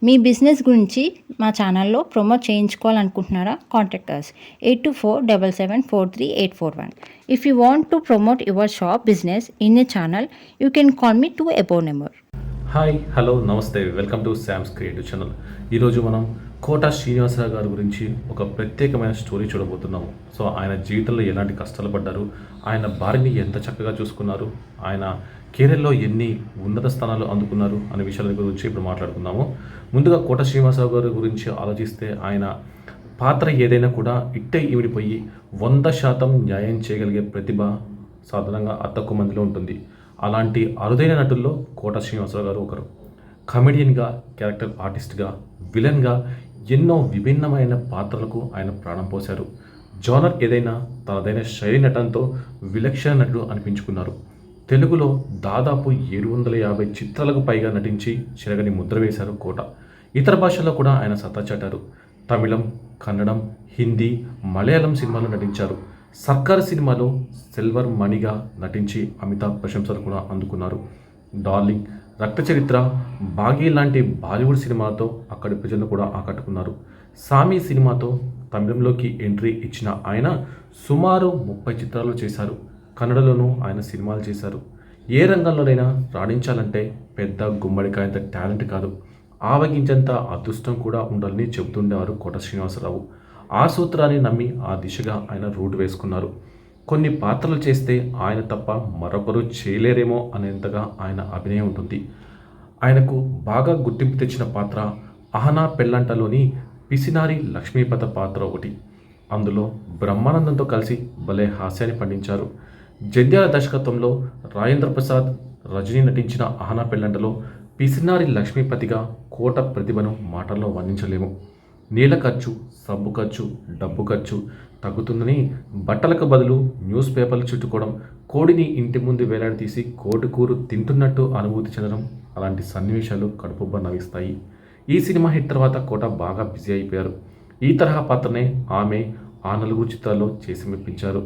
మీ business గురించి మా ఛానల్లో ప్రమోట్ చేయించుకోవాలనుకుంటున్నారా? Contact us 8247743841. If you want to promote your shop business in a channel, you can call me to above number. Hi hello నమస్తే welcome to శామ్స్ creative channel. ఈరోజు మనం కోట శ్రీనివాసరావు గారి గురించి ఒక ప్రత్యేకమైన స్టోరీ చూడబోతున్నాము. సో ఆయన జీవితంలో ఎలాంటి కష్టాలు పడ్డారు, ఆయన భార్యని ఎంత చక్కగా చూసుకున్నారు, ఆయన కెరీర్లో ఎన్ని ఉన్నత స్థానాలు అందుకున్నారు అనే విషయాల గురించి ఇప్పుడు మాట్లాడుకుందాము. ముందుగా కోట శ్రీనివాసరావు గారి గురించి ఆలోచిస్తే ఆయన పాత్ర ఏదైనా కూడా ఇట్టే ఈవిడిపోయి 100% న్యాయం చేయగలిగే ప్రతిభ సాధారణంగా తక్కువ మందిలో ఉంటుంది. అలాంటి అరుదైన నటుల్లో కోట శ్రీనివాసరావు గారు ఒకరు. కమెడియన్గా, క్యారెక్టర్ ఆర్టిస్ట్గా, విలన్గా ఎన్నో విభిన్నమైన పాత్రలకు ఆయన ప్రాణం పోశారు. జోనర్ ఏదైనా తనదైన శైలి నటనతో విలక్షణ నటుడు అనిపించుకున్నారు. తెలుగులో దాదాపు 750 చిత్రాలకు పైగా నటించి చెరగని ముద్ర వేశారు కోట. ఇతర భాషల్లో కూడా ఆయన సత్తా చాటారు. తమిళం, కన్నడం, హిందీ, మలయాళం సినిమాలో నటించారు. సర్కార్ సినిమాలో సిల్వర్ మణిగా నటించి అమితాబ్ ప్రశంసలు కూడా అందుకున్నారు. డార్లింగ్, రక్త చరిత్ర, బాగీ లాంటి బాలీవుడ్ సినిమాలతో అక్కడి ప్రజలను కూడా ఆకట్టుకున్నారు. సామి సినిమాతో తమిళంలోకి ఎంట్రీ ఇచ్చిన ఆయన సుమారు 30 చిత్రాలు చేశారు. కన్నడలోనూ ఆయన సినిమాలు చేశారు. ఏ రంగంలోనైనా రాణించాలంటే పెద్ద గుమ్మడికాయంత టాలెంట్ కాదు, ఆవగించంత అదృష్టం కూడా ఉండాలని చెబుతుండేవారు కోట శ్రీనివాసరావు. ఆ సూత్రాన్ని నమ్మి ఆ దిశగా ఆయన రూట్ వేసుకున్నారు. కొన్ని పాత్రలు చేస్తే ఆయన తప్ప మరొకరు చేయలేరేమో అనేంతగా ఆయన అభినయం ఉంటుంది. ఆయనకు బాగా గుర్తింపు తెచ్చిన పాత్ర అహనా పెళ్ళంటలోని పిసినారి లక్ష్మీపత పాత్ర ఒకటి. అందులో బ్రహ్మానందంతో కలిసి భలే హాస్యాన్ని పండించారు. జంధ్యాల దర్శకత్వంలో రాజేంద్ర ప్రసాద్, రజనీ నటించిన అహనా పెళ్ళంటలో పిసినారి లక్ష్మీపతిగా కోట ప్రతిభను మాటల్లో వర్ణించలేము. నీళ్ళ ఖర్చు, సబ్బు ఖర్చు, డబ్బు ఖర్చు తగ్గుతుందని బట్టలకు బదులు న్యూస్ పేపర్లు చుట్టుకోవడం, కోడిని ఇంటి ముందు వేలాడదీసి కోడికూరు తింటున్నట్టు అనుభూతి చెందడం, అలాంటి సన్నివేశాలు కడుపుబ్బ నవ్విస్తాయి. ఈ సినిమా హిట్ తర్వాత కోట బాగా బిజీ అయిపోయారు. ఈ తరహా పాత్రనే ఆమె ఆ 4 చిత్రాల్లో చేసి మెప్పించారు.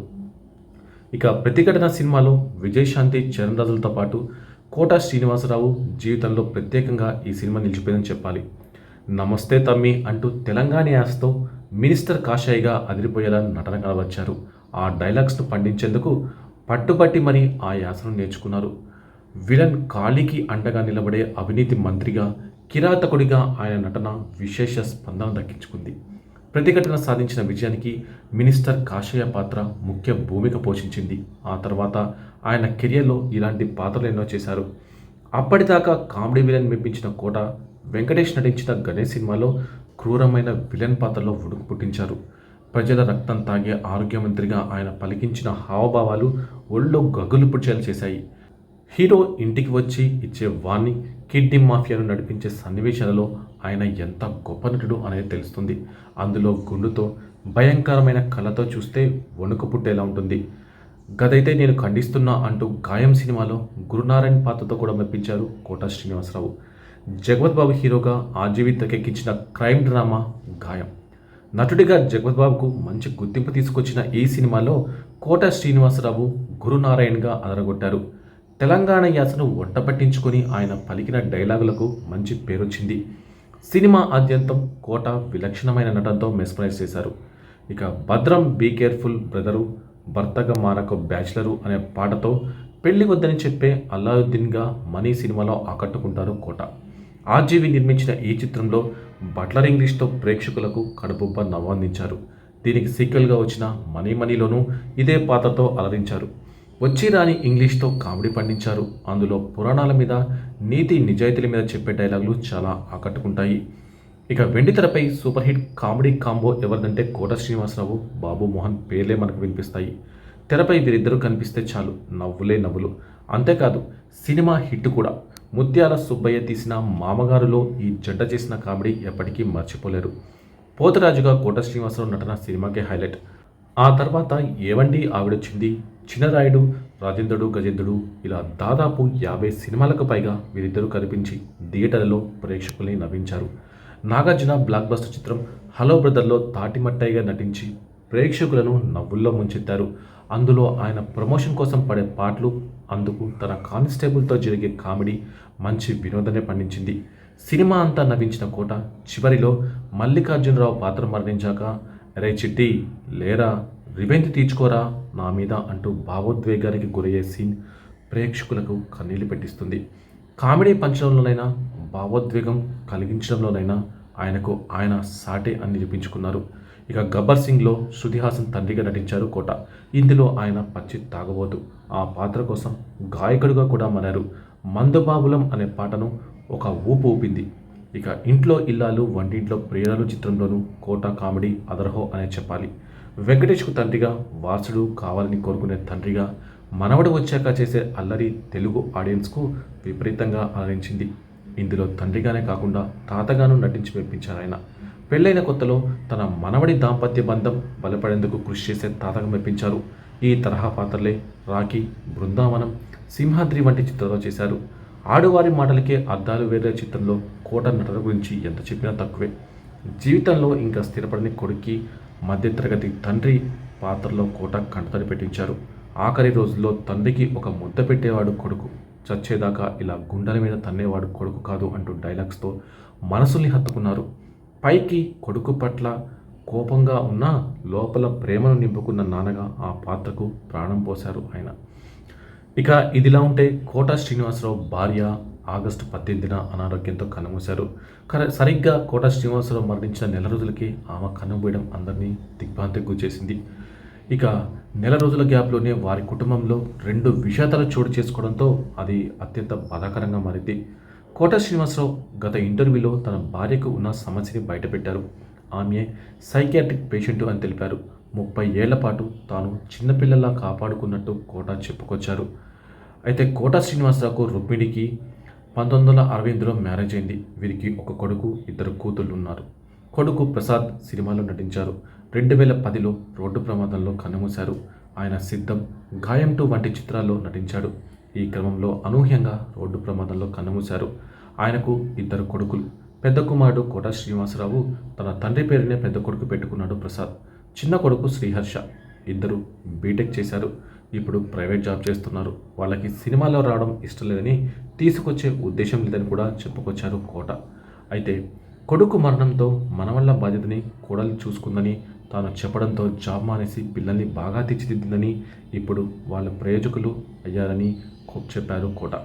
ఇక ప్రతిఘటన సినిమాలో విజయశాంతి, చరణ్ రాజులతో పాటు కోట శ్రీనివాసరావు జీవితంలో ప్రత్యేకంగా ఈ సినిమా నిలిచిపోయిందని చెప్పాలి. నమస్తే తమ్మి అంటూ తెలంగాణ యాసతో మినిస్టర్ కాషాయిగా అదిరిపోయేలా నటన కనబరిచారు. ఆ డైలాగ్స్ను పండించేందుకు పట్టుబట్టి మరీ ఆ యాసను నేర్చుకున్నారు. విలన్ కాళీకి అండగా నిలబడే అవినీతి మంత్రిగా, కిరాతకుడిగా ఆయన నటన విశేష స్పందన దక్కించుకుంది. ప్రతిఘటన సాధించిన విజయానికి మినిస్టర్ కాషాయ పాత్ర ముఖ్య భూమిక పోషించింది. ఆ తర్వాత ఆయన కెరియర్లో ఇలాంటి పాత్రలు ఎన్నో చేశారు. అప్పటిదాకా కామెడీ విలన్ మెప్పించిన కోట వెంకటేష్ నటించిన గణేష్ సినిమాలో క్రూరమైన విలన్ పాత్రలో ఉడుకు పుట్టించారు. ప్రజల రక్తం తాగే ఆరోగ్యమంత్రిగా ఆయన పలికించిన హావభావాలు ఒళ్ళో గగులు పుడిచేలా చేశాయి. హీరో ఇంటికి వచ్చి ఇచ్చే వార్నింగ్, కిడ్నీ మాఫియాను నడిపించే సన్నివేశాలలో ఆయన ఎంత గొప్ప నటుడు అనేది తెలుస్తుంది. అందులో గుండుతో, భయంకరమైన కళతో చూస్తే వణుకు పుట్టేలా ఉంటుంది. గదైతే నేను ఖండిస్తున్నా అంటూ గాయం సినిమాలో గురునారాయణ్ పాత్రతో కూడా మెప్పించారు కోట శ్రీనివాసరావు. జగపత్ బాబు హీరోగా ఆర్జీవి తెరకెక్కించిన క్రైమ్ డ్రామా గాయం. నటుడిగా జగపత్ బాబుకు మంచి గుర్తింపు తీసుకొచ్చిన ఈ సినిమాలో కోట శ్రీనివాసరావు గురునారాయణ్గా అదరగొట్టారు. తెలంగాణ యాసను వంటపట్టించుకొని ఆయన పలికిన డైలాగులకు మంచి పేరొచ్చింది. సినిమా ఆద్యంతం కోట విలక్షణమైన నటనతో మెస్మరైజ్ చేశారు. ఇక భద్రం, బీ కేర్ఫుల్ బ్రదరు, భర్తగా మానక బ్యాచిలరు అనే పాటతో పెళ్లి వద్దని చెప్పే అల్లావుద్దీన్గా మనీ సినిమాలో ఆకట్టుకుంటారు కోట. ఆర్జీవి నిర్మించిన ఈ చిత్రంలో బట్లర్ ఇంగ్లీష్తో ప్రేక్షకులకు కడుపుబ్బ నవ్వందించారు. దీనికి సీక్వెల్గా వచ్చిన మనీ మనీలోనూ ఇదే పాత్రతో అలరించారు. వచ్చి రాని ఇంగ్లీష్తో కామెడీ పండించారు. అందులో పురాణాల మీద, నీతి నిజాయితీల మీద చెప్పే డైలాగులు చాలా ఆకట్టుకుంటాయి. ఇక వెండితెరపై సూపర్ హిట్ కామెడీ కాంబో ఎవరిదంటే కోట శ్రీనివాసరావు, బాబు మోహన్ పేర్లే మనకు వినిపిస్తాయి. తెరపై వీరిద్దరూ కనిపిస్తే చాలు, నవ్వులే నవ్వులు. అంతేకాదు సినిమా హిట్ కూడా. ముత్యాల సుబ్బయ్య తీసిన మామగారులో ఈ జంట చేసిన కామెడీ ఎప్పటికీ మర్చిపోలేరు. పోతరాజుగా కోట శ్రీనివాసరావు నటన సినిమాకే హైలైట్. ఆ తర్వాత ఏవండి ఆవిడొచ్చింది, చిన్నరాయుడు, రాజేంద్రుడు, గజేంద్రుడు ఇలా దాదాపు 50 సినిమాలకు పైగా వీరిద్దరూ కనిపించి థియేటర్లలో ప్రేక్షకుల్ని నవ్వించారు. నాగార్జున బ్లాక్ బస్టర్ చిత్రం హలో బ్రదర్లో తాటిమట్టయిగా నటించి ప్రేక్షకులను నవ్వుల్లో ముంచెత్తారు. అందులో ఆయన ప్రమోషన్ కోసం పడే పాటలు, అందుకు తన కానిస్టేబుల్తో జరిగే కామెడీ మంచి వినోదాన్ని పండించింది. సినిమా అంతా నవ్వించిన కోట చివరిలో మల్లికార్జునరావు పాత్ర మరణించాక రే చిట్టి లేరా, రివెంజ్ తీర్చుకోరా నా మీద అంటూ భావోద్వేగానికి గురయ్యే సీన్ ప్రేక్షకులకు కన్నీళ్లు పెట్టిస్తుంది. కామెడీ పంచడంలోనైనా భావోద్వేగం కలిగించడంలోనైనా ఆయనకు ఆయన సాటే అని నిరూపించుకున్నారు. ఇక గబ్బర్ సింగ్లో శృతి హాసన్ తండ్రిగా నటించారు కోట. ఇందులో ఆయన పచ్చి తాగబోతు. ఆ పాత్ర కోసం గాయకుడిగా కూడా మారారు. మందుబాబులం అనే పాటను ఒక ఊపు ఊపింది. ఇక ఇంట్లో ఇల్లాలు వంటింట్లో ప్రియురాలు చిత్రంలోనూ కోట కామెడీ అదరహో అనే చెప్పాలి. వెంకటేష్కు తండ్రిగా, వారసుడు కావాలని కోరుకునే తండ్రిగా, మనవడు వచ్చాక చేసే అల్లరి తెలుగు ఆడియన్స్కు విపరీతంగా అలరించింది. ఇందులో తండ్రిగానే కాకుండా తాతగాను నటించి మెప్పించారు ఆయన. పెళ్ళైన కొత్తలో తన మనవడి దాంపత్య బంధం బలపడేందుకు కృషి చేసే తాతగా మెప్పించారు. ఈ తరహా పాత్రలే రాఖీ, బృందావనం, సింహాద్రి వంటి చిత్రాల్లో చేశారు. ఆడువారి మాటలకే అర్థాలు వేరే చిత్రంలో కోట నటన గురించి ఎంత చెప్పినా తక్కువే. జీవితంలో ఇంకా స్థిరపడని కొడుక్కి మధ్యతరగతి తండ్రి పాత్రలో కోట కంటతడి పెట్టించారు. ఆఖరి రోజుల్లో తండ్రికి ఒక ముద్ద పెట్టేవాడు కొడుకు, చచ్చేదాకా ఇలా గుండెల మీద తన్నేవాడు కొడుకు కాదు అంటూ డైలాగ్స్తో మనసుల్ని హత్తుకున్నారు. పైకి కొడుకు పట్ల కోపంగా ఉన్నా లోపల ప్రేమను నింపుకున్న నాన్నగా ఆ పాత్రకు ప్రాణం పోశారు ఆయన. ఇక ఇదిలా ఉంటే కోట శ్రీనివాసరావు భార్య ఆగస్టు 18న అనారోగ్యంతో కన్నుమూశారు. సరిగ్గా కోట శ్రీనివాసరావు మరణించిన నెల రోజులకి ఆమె కన్నుమూయడం అందరినీ దిగ్భ్రాంతికి గురిచేసింది. ఇక నెల రోజుల గ్యాప్లోనే వారి కుటుంబంలో 2 విషాదాలు చోటు చేసుకోవడంతో అది అత్యంత బాధాకరంగా మారింది. కోట శ్రీనివాసరావు గత ఇంటర్వ్యూలో తన భార్యకు ఉన్న సమస్యని బయటపెట్టారు. ఆమె సైకియాట్రిక్ పేషెంట్ అని తెలిపారు. 30 ఏళ్ల పాటు తాను చిన్నపిల్లలా కాపాడుకున్నట్టు కోట చెప్పుకొచ్చారు. అయితే కోట శ్రీనివాసరావుకు రుక్మిణికి 1968లో మ్యారేజ్ అయింది. వీరికి ఒక కొడుకు, 2 కూతుళ్ళు ఉన్నారు. కొడుకు ప్రసాద్ సినిమాలో నటించారు. 2010లో రోడ్డు ప్రమాదంలో కన్నుమూశారు. ఆయన సిద్ధం, గాయం 2 వంటి చిత్రాల్లో నటించాడు. ఈ క్రమంలో అనూహ్యంగా రోడ్డు ప్రమాదంలో కన్నుమూశారు. ఆయనకు 2 కొడుకులు. పెద్ద కుమారుడు కోట శ్రీనివాసరావు తన తండ్రి పేరునే పెద్ద కొడుకు పెట్టుకున్నాడు ప్రసాద్. చిన్న కొడుకు శ్రీహర్ష. ఇద్దరు బీటెక్ చేశారు. ఇప్పుడు ప్రైవేట్ జాబ్ చేస్తున్నారు. వాళ్ళకి సినిమాలో రావడం ఇష్టం లేదని, తీసుకొచ్చే ఉద్దేశం లేదని కూడా చెప్పుకొచ్చారు కోట. అయితే కొడుకు మరణంతో మనవళ్ళ బాధ్యతని కోడలు చూసుకుందని తాను చెప్పడంతో జాబ్ మానేసి పిల్లల్ని బాగా తీర్చిదిద్దిందని, ఇప్పుడు వాళ్ళ ప్రయోజకులు అయ్యారని చెప్పారు కోట.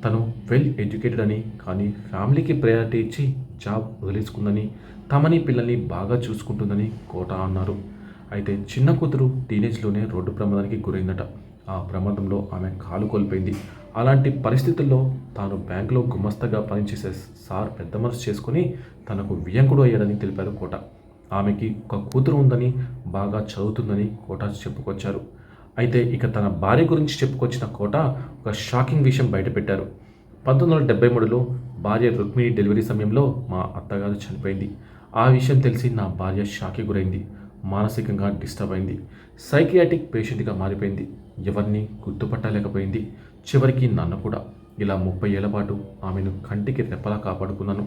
తను వెల్ ఎడ్యుకేటెడ్ అని, కానీ ఫ్యామిలీకి ప్రయారిటీ ఇచ్చి జాబ్ వదిలేసుకుందని, తమని పిల్లల్ని బాగా చూసుకుంటుందని కోట అన్నారు. అయితే చిన్న కూతురు టీనేజ్లోనే రోడ్డు ప్రమాదానికి గురైందట. ఆ ప్రమాదంలో ఆమె కాలు కోల్పోయింది. అలాంటి పరిస్థితుల్లో తాను బ్యాంకులో గుమస్తగా పనిచేసే సార్ పెద్ద మనసు చేసుకుని తనకు వియంకుడు అయ్యాడని తెలిపారు కోట. ఆమెకి ఒక కూతురు ఉందని, బాగా చదువుతుందని కోట చెప్పుకొచ్చారు. అయితే ఇక తన భార్య గురించి చెప్పుకొచ్చిన కోట ఒక షాకింగ్ విషయం బయటపెట్టారు. 1973లో భార్య రుక్మిణి డెలివరీ సమయంలో మా అత్తగారు చనిపోయింది. ఆ విషయం తెలిసి నా భార్య షాక్కి గురైంది. మానసికంగా డిస్టర్బ్ అయింది. సైకియాట్రిక్ పేషెంట్గా మారిపోయింది. ఎవరిని గుర్తుపట్టలేకపోయింది. చివరికి నన్ను కూడా. ఇలా 30 ఏళ్ల పాటు ఆమెను కంటికి రెప్పలా కాపాడుకున్నాను.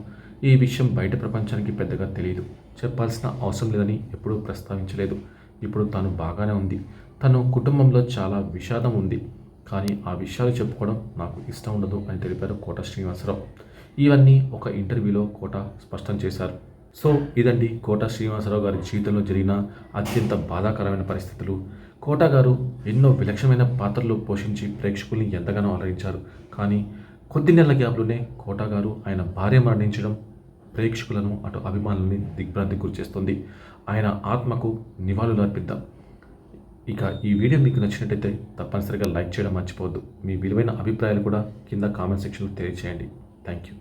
ఈ విషయం బయట ప్రపంచానికి పెద్దగా తెలియదు. చెప్పాల్సిన అవసరం లేదని ఎప్పుడూ ప్రస్తావించలేదు. ఇప్పుడు తాను బాగానే ఉంది. తను కుటుంబంలో చాలా విషాదం ఉంది, కానీ ఆ విషయాలు చెప్పుకోవడం నాకు ఇష్టం ఉండదు అని తెలిపారు కోట శ్రీనివాసరావు. ఇవన్నీ ఒక ఇంటర్వ్యూలో కోట స్పష్టం చేశారు. సో ఇదండి కోట శ్రీనివాసరావు గారి జీవితంలో జరిగిన అత్యంత బాధాకరమైన పరిస్థితులు. కోట గారు ఎన్నో విలక్షణమైన పాత్రలు పోషించి ప్రేక్షకుల్ని ఎంతగానో అలరించారు. కానీ కొద్ది నెలల గ్యాప్లోనే కోట గారు ఆయన భార్య మరణించడం ప్రేక్షకులను, అటు అభిమానులని దిగ్భ్రాంతికి గురిచేస్తుంది. ఆయన ఆత్మకు నివాళులు అర్పిద్దాం. ఇక ఈ వీడియో మీకు నచ్చినట్టయితే తప్పనిసరిగా లైక్ చేయడం మర్చిపోవద్దు. మీ విలువైన అభిప్రాయాలు కూడా కింద కామెంట్ సెక్షన్లో తెలియజేయండి. Thank you.